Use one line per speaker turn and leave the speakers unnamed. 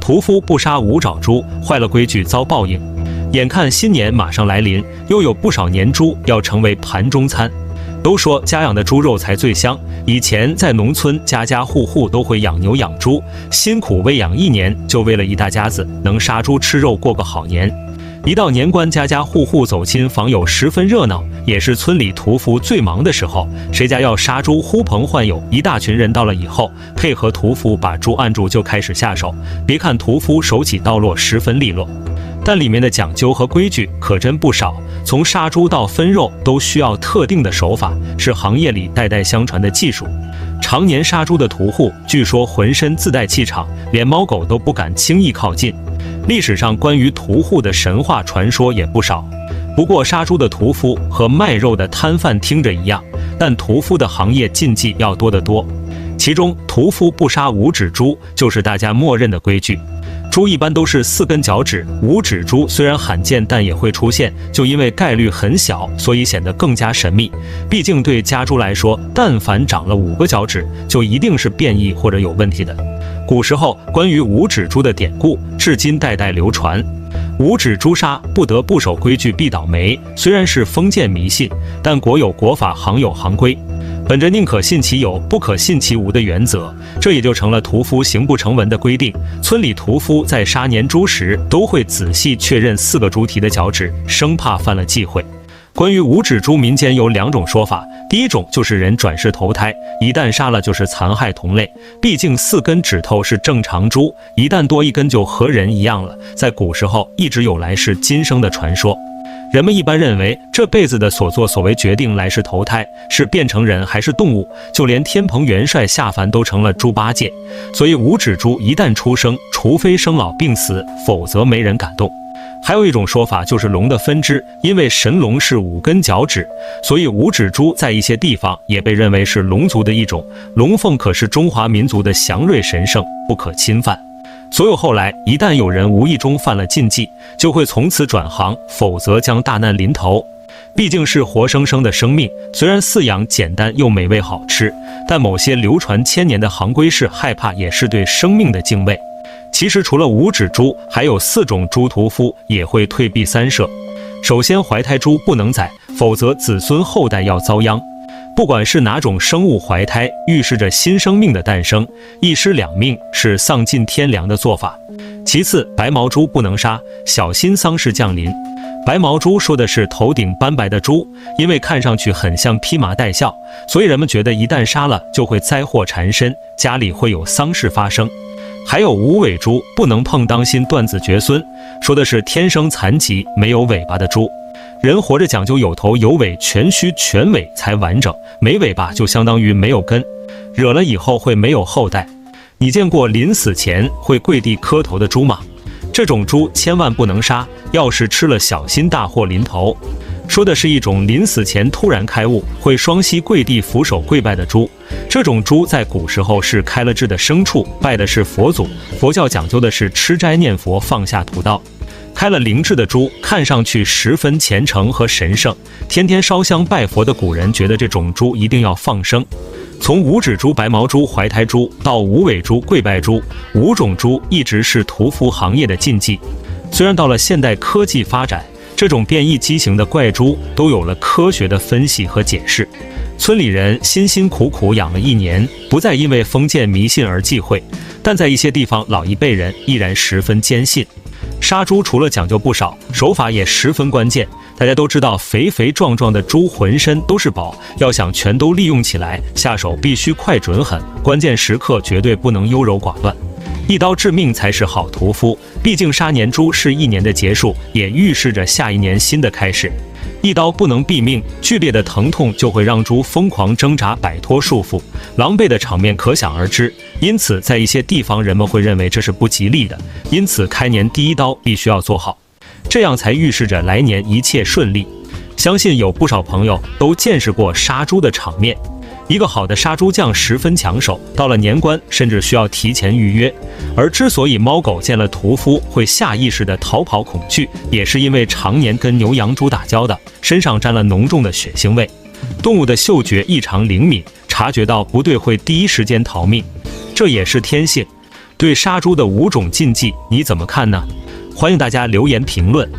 屠夫不杀无爪猪，坏了规矩遭报应。眼看新年马上来临，又有不少年猪要成为盘中餐。都说家养的猪肉才最香，以前在农村，家家户户都会养牛养猪，辛苦喂养1年，就为了一大家子能杀猪吃肉过个好年。一到年关，家家户户走亲访友，十分热闹，也是村里屠夫最忙的时候。谁家要杀猪，呼朋唤友，一大群人到了以后，配合屠夫把猪按住，就开始下手。别看屠夫手起刀落，十分利落，但里面的讲究和规矩可真不少。从杀猪到分肉都需要特定的手法，是行业里代代相传的技术。常年杀猪的屠户，据说浑身自带气场，连猫狗都不敢轻易靠近。历史上关于屠户的神话传说也不少。不过杀猪的屠夫和卖肉的摊贩听着一样，但屠夫的行业禁忌要多得多。其中屠夫不杀无指猪就是大家默认的规矩。猪一般都是4根脚趾，无指猪虽然罕见，但也会出现，就因为概率很小，所以显得更加神秘。毕竟对家猪来说，但凡长了5个脚趾，就一定是变异或者有问题的。古时候关于无指猪的典故，至今代代流传。无指猪杀不得不守规矩必倒霉，虽然是封建迷信，但国有国法，行有行规。本着宁可信其有，不可信其无的原则，这也就成了屠夫行不成文的规定。村里屠夫在杀年猪时，都会仔细确认4个猪蹄的脚趾，生怕犯了忌讳。关于无指猪，民间有2种说法。第一种就是人转世投胎，一旦杀了就是残害同类，毕竟4根指头是正常猪，一旦多1根就和人一样了。在古时候一直有来世今生的传说。人们一般认为，这辈子的所作所为决定来世投胎是变成人还是动物，就连天蓬元帅下凡都成了猪八戒。所以无指猪一旦出生，除非生老病死，否则没人敢动。还有一种说法就是龙的分支，因为神龙是5根脚趾，所以无指猪在一些地方也被认为是龙族的一种。龙凤可是中华民族的祥瑞神圣，不可侵犯。所有后来一旦有人无意中犯了禁忌，就会从此转行，否则将大难临头。毕竟是活生生的生命，虽然饲养简单又美味好吃，但某些流传千年的行规是害怕，也是对生命的敬畏。其实除了无指猪，还有4种猪屠夫也会退避三舍。首先，怀胎猪不能宰，否则子孙后代要遭殃。不管是哪种生物怀胎，预示着新生命的诞生，一尸2命是丧尽天良的做法。其次，白毛猪不能杀，小心丧事降临。白毛猪说的是头顶斑白的猪，因为看上去很像披麻戴孝，所以人们觉得一旦杀了就会灾祸缠身，家里会有丧事发生。还有无尾猪不能碰，当心断子绝孙，说的是天生残疾没有尾巴的猪。人活着讲究有头有尾，全须全尾才完整，没尾巴就相当于没有根，惹了以后会没有后代。你见过临死前会跪地磕头的猪吗？这种猪千万不能杀，要是吃了小心大祸临头。说的是一种临死前突然开悟，会双膝跪地俯首跪拜的猪。这种猪在古时候是开了智的牲畜，拜的是佛祖。佛教讲究的是吃斋念佛，放下屠刀。开了灵智的猪看上去十分虔诚和神圣，天天烧香拜佛的古人觉得这种猪一定要放生。从无指猪、白毛猪、怀胎猪到无尾猪、跪拜猪，5种猪一直是屠夫行业的禁忌。虽然到了现代科技发展，这种变异畸形的怪猪都有了科学的分析和解释。村里人辛辛苦苦养了1年，不再因为封建迷信而忌讳，但在一些地方老一辈人依然十分坚信。杀猪除了讲究不少，手法也十分关键。大家都知道，肥肥壮壮的猪浑身都是宝，要想全都利用起来，下手必须快准狠，关键时刻绝对不能优柔寡断，一刀致命才是好屠夫。毕竟杀年猪是1年的结束，也预示着下一年新的开始。一刀不能毙命，剧烈的疼痛就会让猪疯狂挣扎，摆脱束缚，狼狈的场面可想而知。因此在一些地方人们会认为这是不吉利的，因此开年第1刀必须要做好，这样才预示着来年一切顺利。相信有不少朋友都见识过杀猪的场面。一个好的杀猪匠十分抢手，到了年关甚至需要提前预约。而之所以猫狗见了屠夫会下意识的逃跑恐惧，也是因为常年跟牛羊猪打交道，身上沾了浓重的血腥味。动物的嗅觉异常灵敏，察觉到不对会第一时间逃命，这也是天性。对杀猪的5种禁忌你怎么看呢？欢迎大家留言评论。